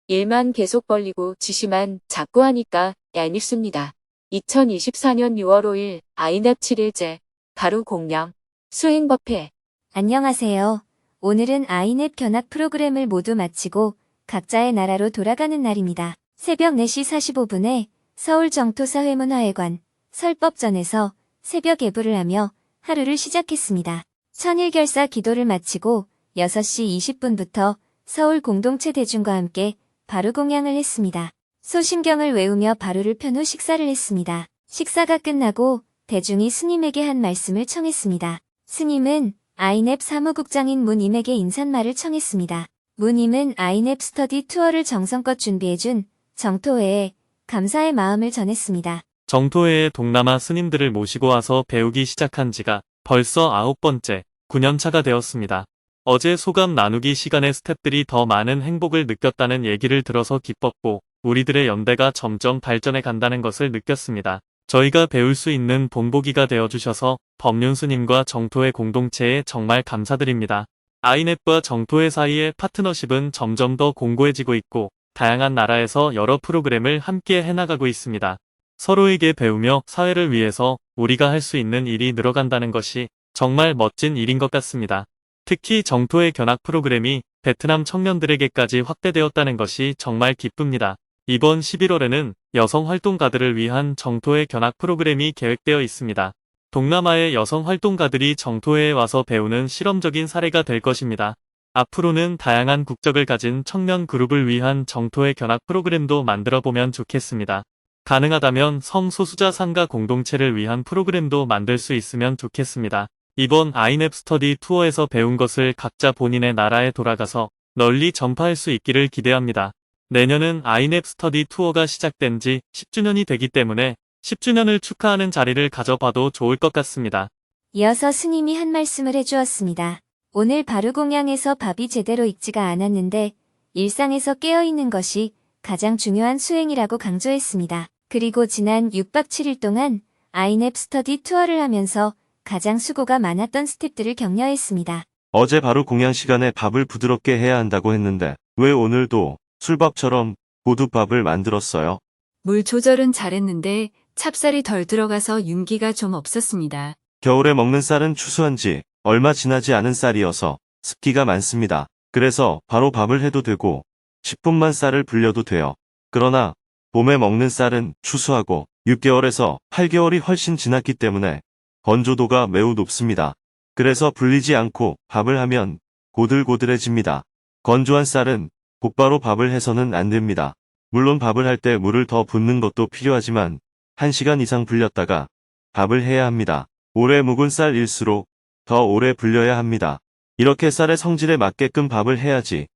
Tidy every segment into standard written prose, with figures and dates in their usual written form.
일만 계속 벌리고 지시만 자꾸 하니까 얄밉습니다. 2024년 6월 5일 아이넵 7일째 바로 공양 수행법회. 안녕하세요. 오늘은 아이넵 견학 프로그램을 모두 마치고 각자의 나라로 돌아가는 날입니다. 새벽 4시 45분에 서울 정토사회문화회관 설법전에서 새벽 예불을 하며 하루를 시작했습니다. 천일결사 기도를 마치고 6시 20분부터 서울 공동체 대중과 함께 바루 공양을 했습니다. 소심경을 외우며 바루를 편 후 식사를 했습니다. 식사가 끝나고 대중이 스님에게 한 말씀을 청했습니다. 스님은 아이넵 사무국장인 문임에게 인사말을 청했습니다. 문임은 아이넵 스터디 투어를 정성껏 준비해준 정토회에 감사의 마음을 전했습니다. 정토회에 동남아 스님들을 모시고 와서 배우기 시작한 지가 벌써 9번째, 9년차가 되었습니다. 어제 소감 나누기 시간에 스태프들이 더 많은 행복을 느꼈다는 얘기를 들어서 기뻤고 우리들의 연대가 점점 발전해 간다는 것을 느꼈습니다. 저희가 배울 수 있는 본보기가 되어주셔서 법륜스님과 정토회 공동체에 정말 감사드립니다. 아이넵과 정토회 사이의 파트너십은 점점 더 공고해지고 있고 다양한 나라에서 여러 프로그램을 함께 해나가고 있습니다. 서로에게 배우며 사회를 위해서 우리가 할 수 있는 일이 늘어간다는 것이 정말 멋진 일인 것 같습니다. 특히 정토회 견학 프로그램이 베트남 청년들에게까지 확대되었다는 것이 정말 기쁩니다. 이번 11월에는 여성 활동가들을 위한 정토회 견학 프로그램이 계획되어 있습니다. 동남아의 여성 활동가들이 정토회에 와서 배우는 실험적인 사례가 될 것입니다. 앞으로는 다양한 국적을 가진 청년 그룹을 위한 정토회 견학 프로그램도 만들어보면 좋겠습니다. 가능하다면 성소수자 상가 공동체를 위한 프로그램도 만들 수 있으면 좋겠습니다. 이번 아이넵 스터디 투어에서 배운 것을 각자 본인의 나라에 돌아가서 널리 전파할 수 있기를 기대합니다. 내년은 아이넵 스터디 투어가 시작된 지 10주년이 되기 때문에 10주년을 축하하는 자리를 가져봐도 좋을 것 같습니다. 이어서 스님이 한 말씀을 해주었습니다. 오늘 바루 공양에서 밥이 제대로 익지가 않았는데 일상에서 깨어있는 것이 가장 중요한 수행이라고 강조했습니다. 그리고 지난 6박 7일 동안 아이넵 스터디 투어를 하면서 가장 수고가 많았던 스태프들을 격려했습니다. 어제 바로 공양 시간에 밥을 부드럽게 해야 한다고 했는데 왜 오늘도 술밥처럼 고두밥을 만들었어요? 물 조절은 잘했는데 찹쌀이 덜 들어가서 윤기가 좀 없었습니다. 겨울에 먹는 쌀은 추수한 지 얼마 지나지 않은 쌀이어서 습기가 많습니다. 그래서 바로 밥을 해도 되고 10분만 쌀을 불려도 돼요. 그러나 봄에 먹는 쌀은 추수하고 6개월에서 8개월이 훨씬 지났기 때문에 건조도가 매우 높습니다. 그래서 불리지 않고 밥을 하면 고들고들해집니다. 건조한 쌀은 곧바로 밥을 해서는 안 됩니다. 물론 밥을 할 때 물을 더 붓는 것도 필요하지만 1시간 이상 불렸다가 밥을 해야 합니다. 오래 묵은 쌀일수록 더 오래 불려야 합니다. 이렇게 쌀의 성질에 맞게끔 밥을 해야지.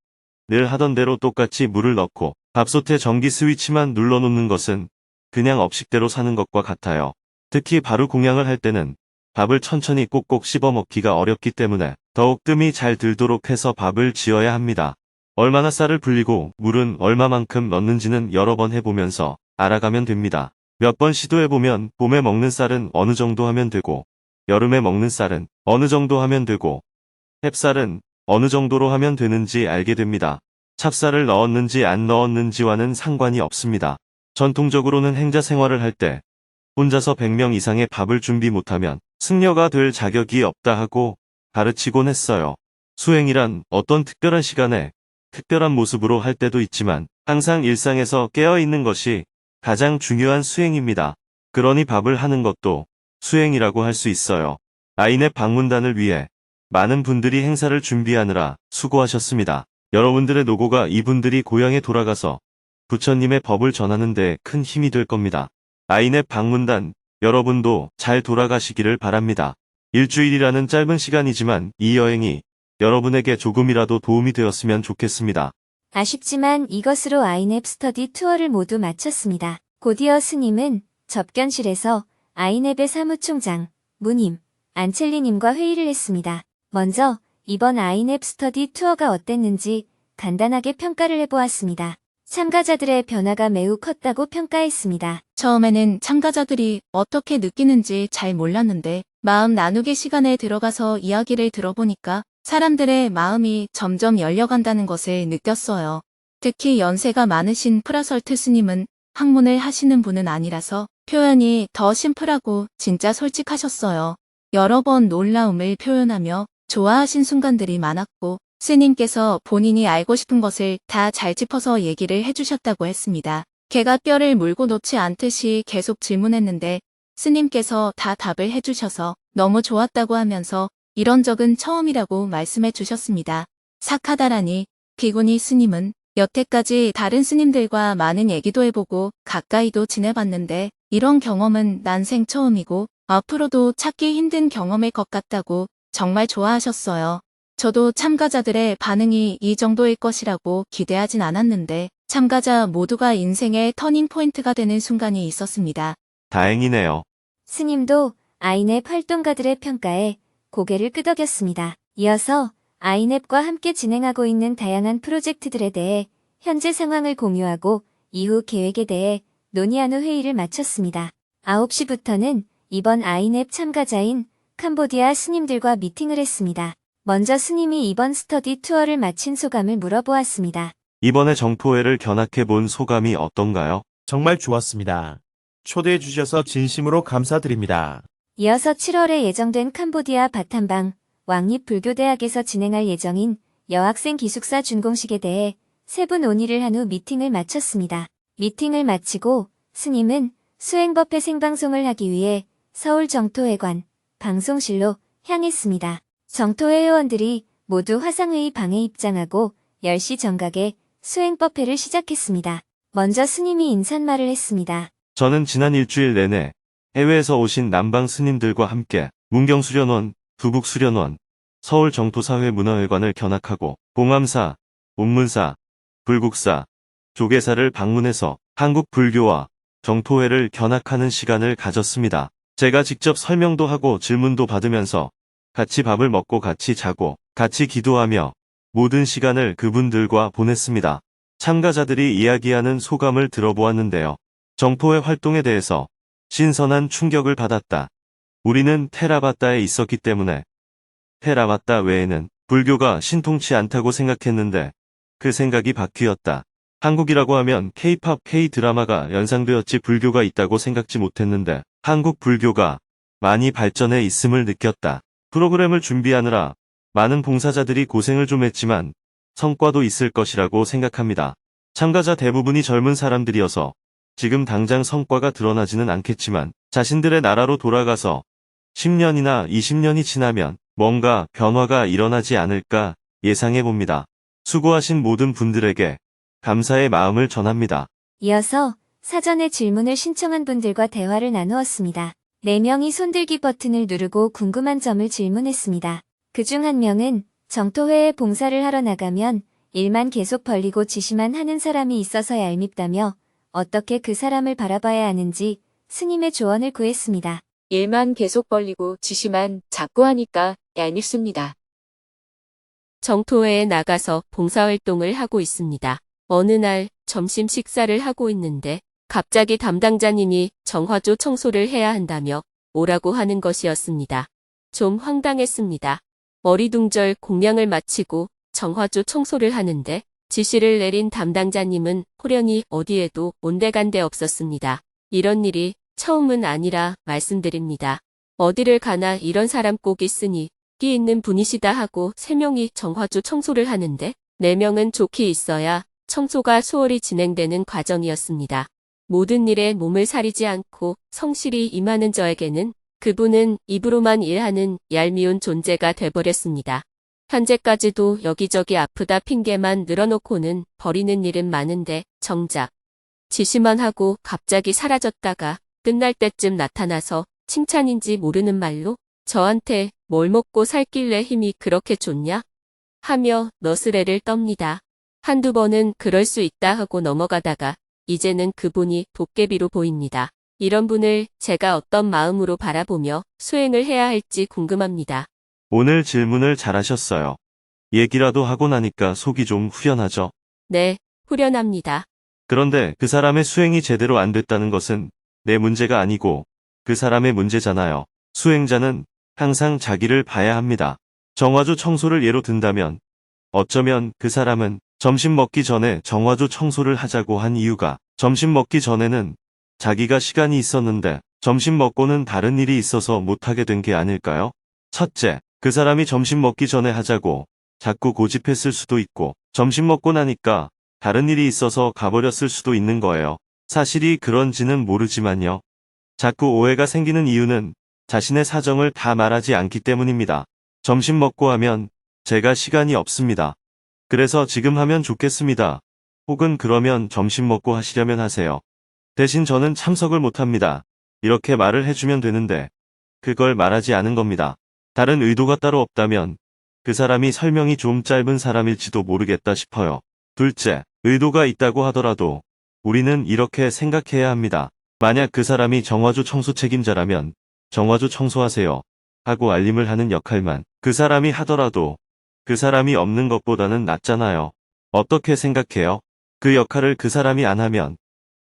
늘 하던 대로 똑같이 물을 넣고 밥솥에 전기 스위치만 눌러놓는 것은 그냥 업식대로 사는 것과 같아요. 특히 바루 공양을 할 때는 밥을 천천히 꼭꼭 씹어 먹기가 어렵기 때문에 더욱 뜸이 잘 들도록 해서 밥을 지어야 합니다. 얼마나 쌀을 불리고 물은 얼마만큼 넣는지는 여러 번 해보면서 알아가면 됩니다. 몇 번 시도해보면 봄에 먹는 쌀은 어느 정도 하면 되고 여름에 먹는 쌀은 어느 정도 하면 되고 햅쌀은 어느 정도로 하면 되는지 알게 됩니다. 찹쌀을 넣었는지 안 넣었는지와는 상관이 없습니다. 전통적으로는 행자 생활을 할 때 혼자서 100명 이상의 밥을 준비 못하면 승려가 될 자격이 없다 하고 가르치곤 했어요. 수행이란 어떤 특별한 시간에 특별한 모습으로 할 때도 있지만 항상 일상에서 깨어있는 것이 가장 중요한 수행입니다. 그러니 밥을 하는 것도 수행이라고 할 수 있어요. 아이넵 방문단을 위해 많은 분들이 행사를 준비하느라 수고하셨습니다. 여러분들의 노고가 이분들이 고향에 돌아가서 부처님의 법을 전하는 데 큰 힘이 될 겁니다. 아이넵 방문단, 여러분도 잘 돌아가시기를 바랍니다. 일주일이라는 짧은 시간이지만 이 여행이 여러분에게 조금이라도 도움이 되었으면 좋겠습니다. 아쉽지만 이것으로 아이넵 스터디 투어를 모두 마쳤습니다. 곧이어 스님은 접견실에서 아이넵의 사무총장, 문임, 안첼리님과 회의를 했습니다. 먼저 이번 아이넵 스터디 투어가 어땠는지 간단하게 평가를 해보았습니다. 참가자들의 변화가 매우 컸다고 평가했습니다. 처음에는 참가자들이 어떻게 느끼는지 잘 몰랐는데 마음 나누기 시간에 들어가서 이야기를 들어보니까 사람들의 마음이 점점 열려간다는 것을 느꼈어요. 특히 연세가 많으신 프라설트 스님은 학문을 하시는 분은 아니라서 표현이 더 심플하고 진짜 솔직하셨어요. 여러 번 놀라움을 표현하며 좋아하신 순간들이 많았고 스님께서 본인이 알고 싶은 것을 다 잘 짚어서 얘기를 해주셨다고 했습니다. 개가 뼈를 물고 놓지 않듯이 계속 질문했는데 스님께서 다 답을 해주셔서 너무 좋았다고 하면서 이런 적은 처음이라고 말씀해 주셨습니다. 사카다라니 비구니 스님은 여태까지 다른 스님들과 많은 얘기도 해보고 가까이도 지내봤는데 이런 경험은 난생 처음이고 앞으로도 찾기 힘든 경험일 것 같다고 정말 좋아하셨어요. 저도 참가자들의 반응이 이 정도일 것이라고 기대하진 않았는데 참가자 모두가 인생의 터닝 포인트가 되는 순간이 있었습니다. 다행이네요. 스님도 아이넵 활동가들의 평가에 고개를 끄덕였습니다. 이어서 아이넵과 함께 진행하고 있는 다양한 프로젝트들에 대해 현재 상황을 공유하고 이후 계획에 대해 논의한 후 회의를 마쳤습니다. 9시부터는 이번 아이넵 참가자인 캄보디아 스님들과 미팅을 했습니다. 먼저 스님이 이번 스터디 투어를 마친 소감을 물어보았습니다. 이번에 정토회를 견학해 본 소감이 어떤가요? 정말 좋았습니다. 초대해 주셔서 진심으로 감사드립니다. 이어서 7월에 예정된 캄보디아 바탐방 왕립불교대학에서 진행할 예정인 여학생 기숙사 준공식에 대해 세부 논의를 한 후 미팅을 마쳤습니다. 미팅을 마치고 스님은 수행법회 생방송을 하기 위해 서울 정토회관 방송실로 향했습니다. 정토회 회원들이 모두 화상회의 방에 입장하고 10시 정각에 수행법회를 시작했습니다. 먼저 스님이 인사말을 했습니다. 저는 지난 일주일 내내 해외에서 오신 남방 스님들과 함께 문경수련원, 두북수련원, 서울 정토사회 문화회관을 견학하고 봉암사, 운문사, 불국사, 조계사를 방문해서 한국 불교와 정토회를 견학하는 시간을 가졌습니다. 제가 직접 설명도 하고 질문도 받으면서 같이 밥을 먹고 같이 자고 같이 기도하며 모든 시간을 그분들과 보냈습니다. 참가자들이 이야기하는 소감을 들어보았는데요. 정토회 활동에 대해서 신선한 충격을 받았다. 우리는 테라바타에 있었기 때문에 테라바타 외에는 불교가 신통치 않다고 생각했는데 그 생각이 바뀌었다. 한국이라고 하면 K-팝, K-드라마가 연상되었지 불교가 있다고 생각지 못했는데 한국 불교가 많이 발전해 있음을 느꼈다. 프로그램을 준비하느라 많은 봉사자들이 고생을 좀 했지만 성과도 있을 것이라고 생각합니다. 참가자 대부분이 젊은 사람들이어서 지금 당장 성과가 드러나지는 않겠지만 자신들의 나라로 돌아가서 10년이나 20년이 지나면 뭔가 변화가 일어나지 않을까 예상해 봅니다. 수고하신 모든 분들에게 감사의 마음을 전합니다. 이어서 사전에 질문을 신청한 분들과 대화를 나누었습니다. 4명이 손들기 버튼을 누르고 궁금한 점을 질문했습니다. 그중 한 명은 정토회에 봉사를 하러 나가면 일만 계속 벌리고 지시만 하는 사람이 있어서 얄밉다며 어떻게 그 사람을 바라봐야 하는지 스님의 조언을 구했습니다. 일만 계속 벌리고 지시만 자꾸 하니까 얄밉습니다. 정토회에 나가서 봉사활동을 하고 있습니다. 어느 날 점심 식사를 하고 있는데 갑자기 담당자님이 정화조 청소를 해야 한다며 오라고 하는 것이었습니다. 좀 황당했습니다. 어리둥절 공양을 마치고 정화조 청소를 하는데 지시를 내린 담당자님은 호련히 어디에도 온데간데 없었습니다. 이런 일이 처음은 아니라 말씀드립니다. 어디를 가나 이런 사람 꼭 있으니 끼 있는 분이시다 하고 3명이 정화조 청소를 하는데 4명은 좋게 있어야 청소가 수월히 진행되는 과정이었습니다. 모든 일에 몸을 사리지 않고 성실히 임하는 저에게는 그분은 입으로만 일하는 얄미운 존재가 돼버렸습니다. 현재까지도 여기저기 아프다 핑계만 늘어놓고는 버리는 일은 많은데 정작 지시만 하고 갑자기 사라졌다가 끝날 때쯤 나타나서 칭찬인지 모르는 말로 저한테 뭘 먹고 살길래 힘이 그렇게 좋냐? 하며 너스레를 떱니다. 한두 번은 그럴 수 있다 하고 넘어가다가 이제는 그분이 도깨비로 보입니다. 이런 분을 제가 어떤 마음으로 바라보며 수행을 해야 할지 궁금합니다. 오늘 질문을 잘하셨어요. 얘기라도 하고 나니까 속이 좀 후련하죠. 네, 후련합니다. 그런데 그 사람의 수행이 제대로 안 됐다는 것은 내 문제가 아니고 그 사람의 문제잖아요. 수행자는 항상 자기를 봐야 합니다. 정화조 청소를 예로 든다면 어쩌면 그 사람은 점심 먹기 전에 정화조 청소를 하자고 한 이유가 점심 먹기 전에는 자기가 시간이 있었는데 점심 먹고는 다른 일이 있어서 못하게 된 게 아닐까요? 첫째, 그 사람이 점심 먹기 전에 하자고 자꾸 고집했을 수도 있고 점심 먹고 나니까 다른 일이 있어서 가버렸을 수도 있는 거예요. 사실이 그런지는 모르지만요. 자꾸 오해가 생기는 이유는 자신의 사정을 다 말하지 않기 때문입니다. 점심 먹고 하면 제가 시간이 없습니다. 그래서 지금 하면 좋겠습니다. 혹은 그러면 점심 먹고 하시려면 하세요. 대신 저는 참석을 못합니다. 이렇게 말을 해주면 되는데 그걸 말하지 않은 겁니다. 다른 의도가 따로 없다면 그 사람이 설명이 좀 짧은 사람일지도 모르겠다 싶어요. 둘째, 의도가 있다고 하더라도 우리는 이렇게 생각해야 합니다. 만약 그 사람이 정화조 청소 책임자라면 정화조 청소하세요 하고 알림을 하는 역할만 그 사람이 하더라도 그 사람이 없는 것보다는 낫잖아요. 어떻게 생각해요? 그 역할을 그 사람이 안 하면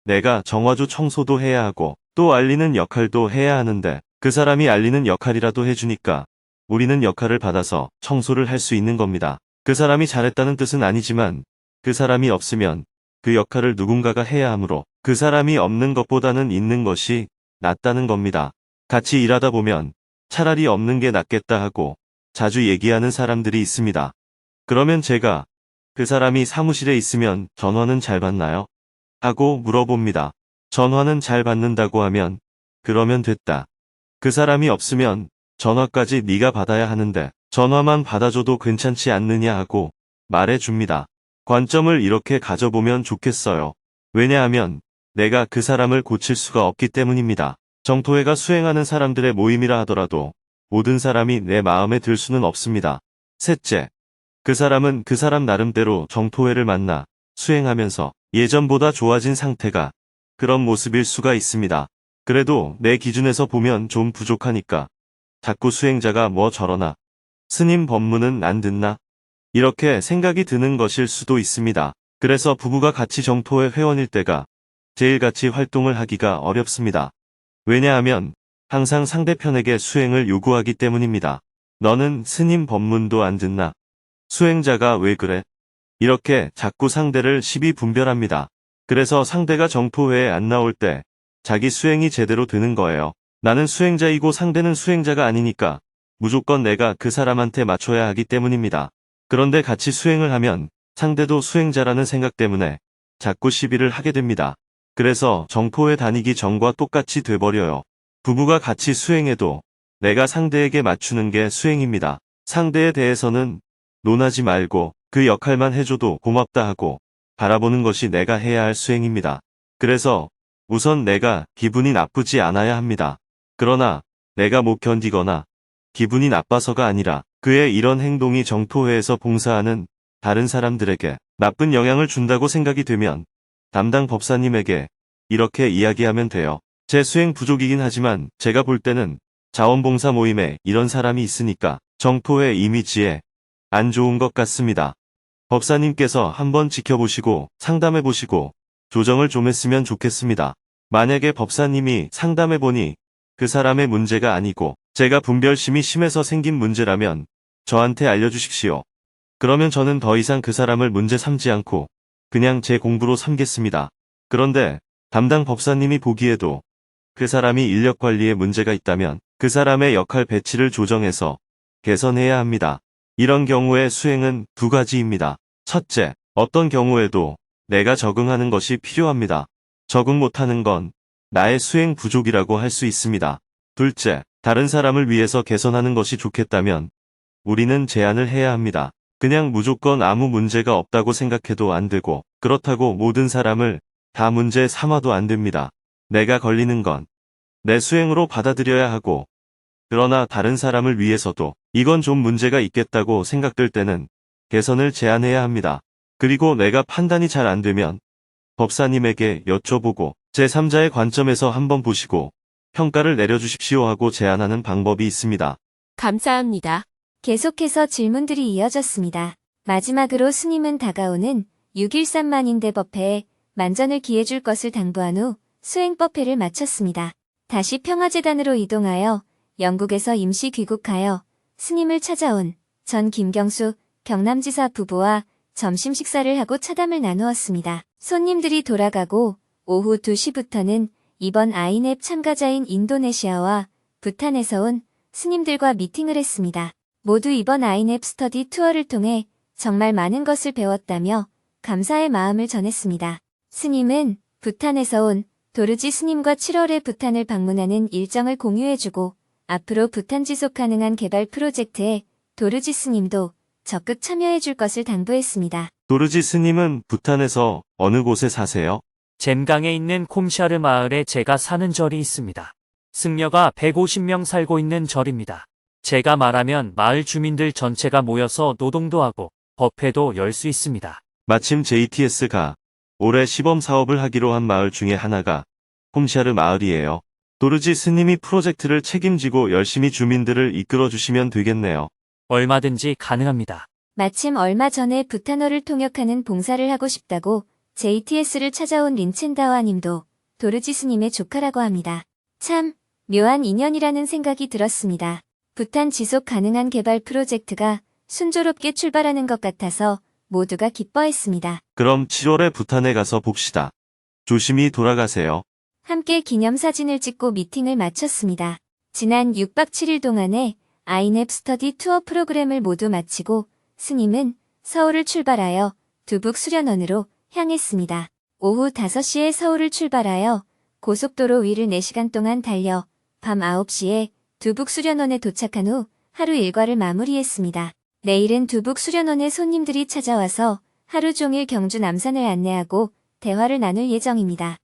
내가 정화조 청소도 해야 하고 또 알리는 역할도 해야 하는데 그 사람이 알리는 역할이라도 해주니까 우리는 역할을 받아서 청소를 할 수 있는 겁니다. 그 사람이 잘했다는 뜻은 아니지만 그 사람이 없으면 그 역할을 누군가가 해야 하므로 그 사람이 없는 것보다는 있는 것이 낫다는 겁니다. 같이 일하다 보면 차라리 없는 게 낫겠다 하고 자주 얘기하는 사람들이 있습니다. 그러면 제가 그 사람이 사무실에 있으면 전화는 잘 받나요? 하고 물어봅니다. 전화는 잘 받는다고 하면 그러면 됐다. 그 사람이 없으면 전화까지 네가 받아야 하는데 전화만 받아줘도 괜찮지 않느냐 하고 말해줍니다. 관점을 이렇게 가져보면 좋겠어요. 왜냐하면 내가 그 사람을 고칠 수가 없기 때문입니다. 정토회가 수행하는 사람들의 모임이라 하더라도 모든 사람이 내 마음에 들 수는 없습니다. 셋째, 그 사람은 그 사람 나름대로 정토회를 만나 수행하면서 예전보다 좋아진 상태가 그런 모습일 수가 있습니다. 그래도 내 기준에서 보면 좀 부족하니까 자꾸 수행자가 뭐 저러나 스님 법문은 안 듣나 이렇게 생각이 드는 것일 수도 있습니다. 그래서 부부가 같이 정토회 회원일 때가 제일 같이 활동을 하기가 어렵습니다. 왜냐하면 항상 상대편에게 수행을 요구하기 때문입니다. 너는 스님 법문도 안 듣나? 수행자가 왜 그래? 이렇게 자꾸 상대를 시비 분별합니다. 그래서 상대가 정토회에 안 나올 때 자기 수행이 제대로 되는 거예요. 나는 수행자이고 상대는 수행자가 아니니까 무조건 내가 그 사람한테 맞춰야 하기 때문입니다. 그런데 같이 수행을 하면 상대도 수행자라는 생각 때문에 자꾸 시비를 하게 됩니다. 그래서 정토회 다니기 전과 똑같이 돼버려요. 부부가 같이 수행해도 내가 상대에게 맞추는 게 수행입니다. 상대에 대해서는 논하지 말고 그 역할만 해줘도 고맙다 하고 바라보는 것이 내가 해야 할 수행입니다. 그래서 우선 내가 기분이 나쁘지 않아야 합니다. 그러나 내가 못 견디거나 기분이 나빠서가 아니라 그의 이런 행동이 정토회에서 봉사하는 다른 사람들에게 나쁜 영향을 준다고 생각이 되면 담당 법사님에게 이렇게 이야기하면 돼요. 제 수행 부족이긴 하지만 제가 볼 때는 자원봉사 모임에 이런 사람이 있으니까 정토회 이미지에 안 좋은 것 같습니다. 법사님께서 한번 지켜보시고 상담해보시고 조정을 좀 했으면 좋겠습니다. 만약에 법사님이 상담해보니 그 사람의 문제가 아니고 제가 분별심이 심해서 생긴 문제라면 저한테 알려주십시오. 그러면 저는 더 이상 그 사람을 문제 삼지 않고 그냥 제 공부로 삼겠습니다. 그런데 담당 법사님이 보기에도 그 사람이 인력 관리에 문제가 있다면 그 사람의 역할 배치를 조정해서 개선해야 합니다. 이런 경우에 수행은 두 가지입니다. 첫째, 어떤 경우에도 내가 적응하는 것이 필요합니다. 적응 못하는 건 나의 수행 부족이라고 할 수 있습니다. 둘째, 다른 사람을 위해서 개선하는 것이 좋겠다면 우리는 제안을 해야 합니다. 그냥 무조건 아무 문제가 없다고 생각해도 안 되고 그렇다고 모든 사람을 다 문제 삼아도 안 됩니다. 내가 걸리는 건 내 수행으로 받아들여야 하고 그러나 다른 사람을 위해서도 이건 좀 문제가 있겠다고 생각될 때는 개선을 제안해야 합니다. 그리고 내가 판단이 잘 안 되면 법사님에게 여쭤보고 제3자의 관점에서 한번 보시고 평가를 내려주십시오 하고 제안하는 방법이 있습니다. 감사합니다. 계속해서 질문들이 이어졌습니다. 마지막으로 스님은 다가오는 6.13 만인대법회에 만전을 기해줄 것을 당부한 후 수행법회를 마쳤습니다. 다시 평화재단으로 이동하여 영국에서 임시 귀국하여 스님을 찾아온 전 김경수 경남지사 부부와 점심 식사를 하고 차담을 나누었습니다. 손님들이 돌아가고 오후 2시부터는 이번 아이넵 참가자인 인도네시아와 부탄에서 온 스님들과 미팅을 했습니다. 모두 이번 아이넵 스터디 투어를 통해 정말 많은 것을 배웠다며 감사의 마음을 전했습니다. 스님은 부탄에서 온 도르지 스님과 7월에 부탄을 방문하는 일정을 공유해주고 앞으로 부탄 지속 가능한 개발 프로젝트에 도르지 스님도 적극 참여해줄 것을 당부했습니다. 도르지 스님은 부탄에서 어느 곳에 사세요? 잼강에 있는 콤샤르 마을에 제가 사는 절이 있습니다. 승려가 150명 살고 있는 절입니다. 제가 말하면 마을 주민들 전체가 모여서 노동도 하고 법회도 열 수 있습니다. 마침 JTS가 올해 시범 사업을 하기로 한 마을 중에 하나가 홈샤르 마을이에요. 도르지 스님이 프로젝트를 책임지고 열심히 주민들을 이끌어 주시면 되겠네요. 얼마든지 가능합니다. 마침 얼마 전에 부탄어를 통역하는 봉사를 하고 싶다고 JTS를 찾아온 린첸다와 님도 도르지 스님의 조카라고 합니다. 참 묘한 인연이라는 생각이 들었습니다. 부탄 지속 가능한 개발 프로젝트가 순조롭게 출발하는 것 같아서 모두가 기뻐했습니다. 그럼 7월에 부탄에 가서 봅시다. 조심히 돌아가세요. 함께 기념사진을 찍고 미팅을 마쳤습니다. 지난 6박 7일 동안의 아이넵 스터디 투어 프로그램을 모두 마치고 스님은 서울을 출발하여 두북 수련원으로 향했습니다. 오후 5시에 서울을 출발하여 고속도로 위를 4시간 동안 달려 밤 9시에 두북 수련원에 도착한 후 하루 일과를 마무리했습니다. 내일은 두북 수련원에 손님들이 찾아와서 하루 종일 경주 남산을 안내하고 대화를 나눌 예정입니다.